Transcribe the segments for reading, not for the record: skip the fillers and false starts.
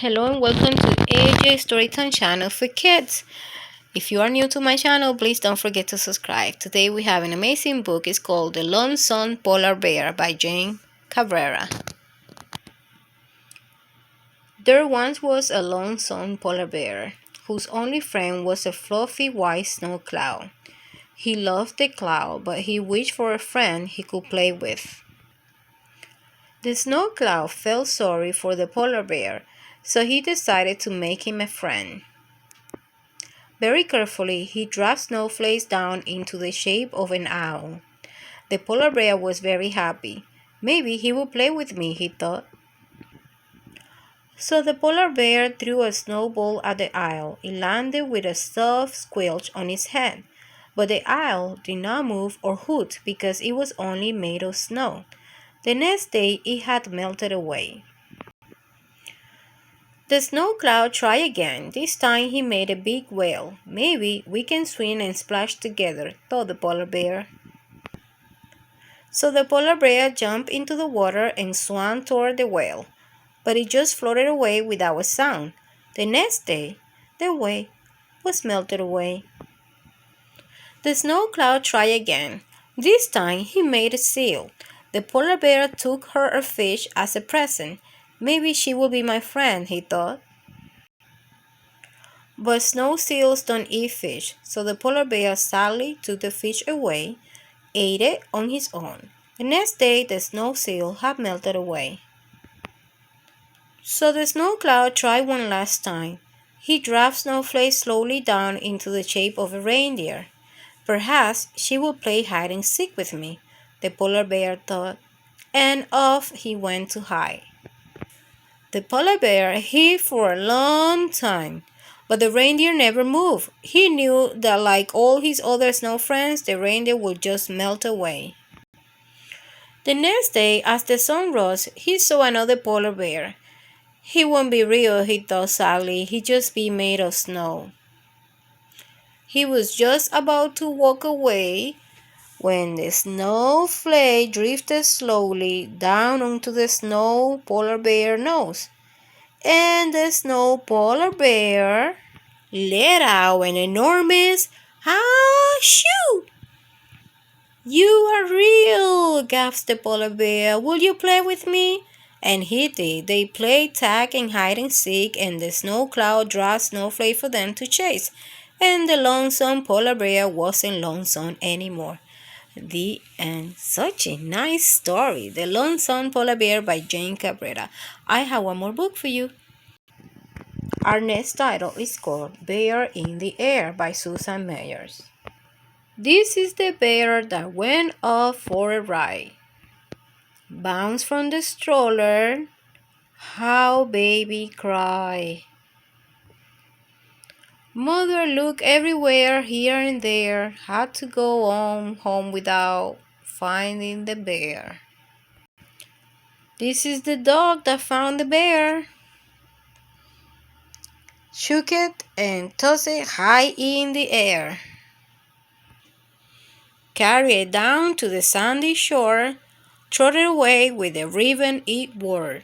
Hello and welcome to AJ Storytime channel for kids. If you are new to my channel, please don't forget to subscribe. Today we have an amazing book. It's called The Lonesome Polar Bear by Jane Cabrera. There once was a lonesome polar bear whose only friend was a fluffy white snow cloud. He loved the cloud, but he wished for a friend he could play with. The snow cloud felt sorry for the polar bear, so he decided to make him a friend. Very carefully, he dropped snowflakes down into the shape of an owl. The polar bear was very happy. Maybe he will play with me, he thought. So the polar bear threw a snowball at the owl. It landed with a soft squelch on its head. But the owl did not move or hoot because it was only made of snow. The next day it had melted away. The snow cloud tried again. This time he made a big whale. Maybe we can swim and splash together, thought the polar bear. So the polar bear jumped into the water and swam toward the whale, but it just floated away without a sound. The next day, the whale was melted away. The snow cloud tried again. This time he made a seal. The polar bear took her a fish as a present. Maybe she will be my friend, he thought. But snow seals don't eat fish, so the polar bear sadly took the fish away, ate it on his own. The next day the snow seal had melted away. So the snow cloud tried one last time. He dropped snowflakes slowly down into the shape of a reindeer. Perhaps she will play hide and seek with me, the polar bear thought, and off he went to hide. The polar bear hid for a long time, but the reindeer never moved. He knew that like all his other snow friends, the reindeer would just melt away. The next day, as the sun rose, he saw another polar bear. He won't be real, he thought sadly. He'd just be made of snow. He was just about to walk away when the snowflake drifted slowly down onto the snow polar bear nose. And the snow polar bear let out an enormous "Achoo!" "You are real!" gasped the polar bear. "Will you play with me?" And he did. They played tag and hide and seek, and the snow cloud dropped snowflake for them to chase. And the lonesome polar bear wasn't lonesome anymore. The end. Such a nice story. The Lonesome Polar Bear by Jane Cabrera. I have one more book for you. Our next title is called Bear in the Air by Susan Meyers. This is the bear that went off for a ride. Bounced from the stroller. How baby cry. Mother looked everywhere, here and there. Had to go on home without finding the bear. This is the dog that found the bear. Shook it and tossed it high in the air. Carried it down to the sandy shore. Trotted away with the ribbon it wore.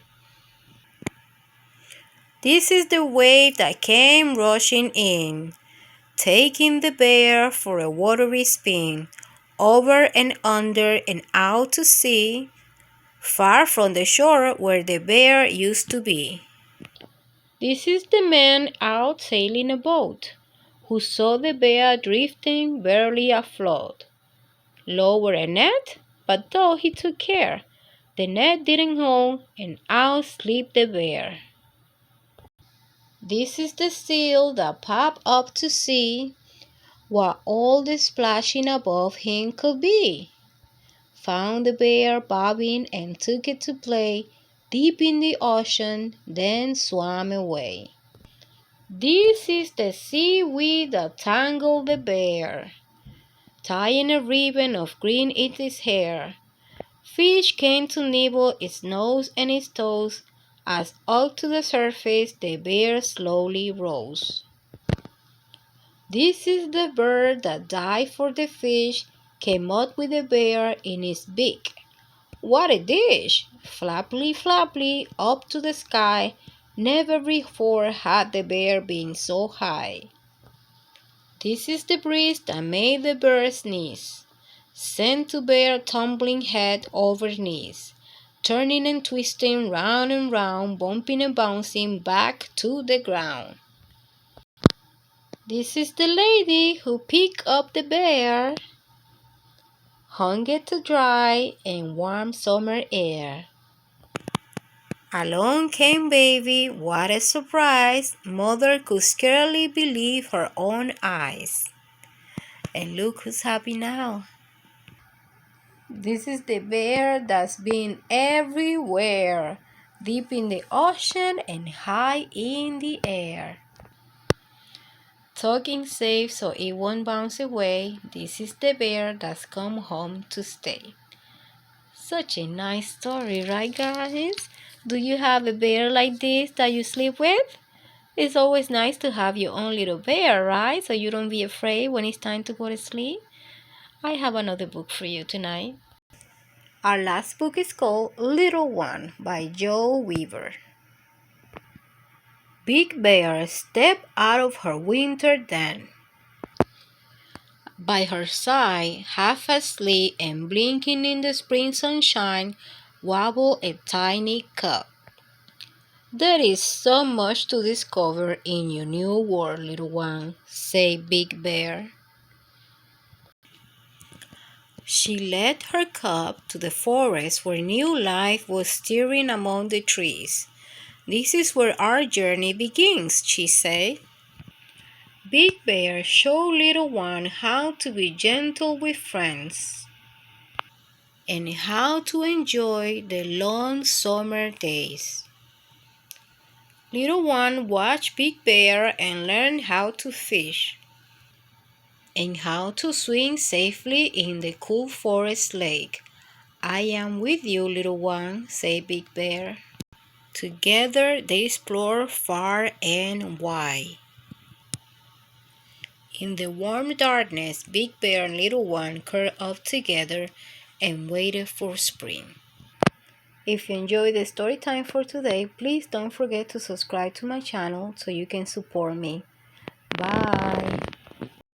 This is the wave that came rushing in, taking the bear for a watery spin, over and under and out to sea, far from the shore where the bear used to be. This is the man out sailing a boat, who saw the bear drifting barely afloat. Lowered a net, but though he took care, the net didn't hold, and out slipped the bear. This is the seal that popped up to see what all the splashing above him could be. Found the bear bobbing and took it to play deep in the ocean, then swam away. This is the seaweed that tangled the bear, tying a ribbon of green in its hair. Fish came to nibble its nose and its toes, as up to the surface the bear slowly rose. This is the bird that dived for the fish, came up with the bear in its beak. What a dish! Flappily, flappily, up to the sky, Never before had the bear been so high. This is the breeze that made the bear sneeze, sent to bear tumbling head over knees, turning and twisting round and round, bumping and bouncing back to the ground. This is the lady who picked up the bear, hung it to dry in warm summer air. Along came baby, what a surprise! Mother could scarcely believe her own eyes. And look who's happy now. This is the bear that's been everywhere, deep in the ocean and high in the air. Tugging safe so it won't bounce away, this is the bear that's come home to stay. Such a nice story, right guys? Do you have a bear like this that you sleep with? It's always nice to have your own little bear, right? So you don't be afraid when it's time to go to sleep. I have another book for you tonight. Our last book is called Little One by Joe Weaver. Big Bear stepped out of her winter den. By her side, half asleep and blinking in the spring sunshine, wobbled a tiny cub. There is so much to discover in your new world, little one, said Big Bear. She led her cub to the forest where new life was stirring among the trees. This is where our journey begins, she said. Big Bear showed little one how to be gentle with friends and how to enjoy the long summer days. Little one watched Big Bear and learned how to fish and how to swim safely in the cool forest lake. I am with you, little one, said Big Bear. Together they explored far and wide. In the warm darkness, Big Bear and Little One curled up together and waited for spring. If you enjoyed the story time for today, please don't forget to subscribe to my channel so you can support me. Bye!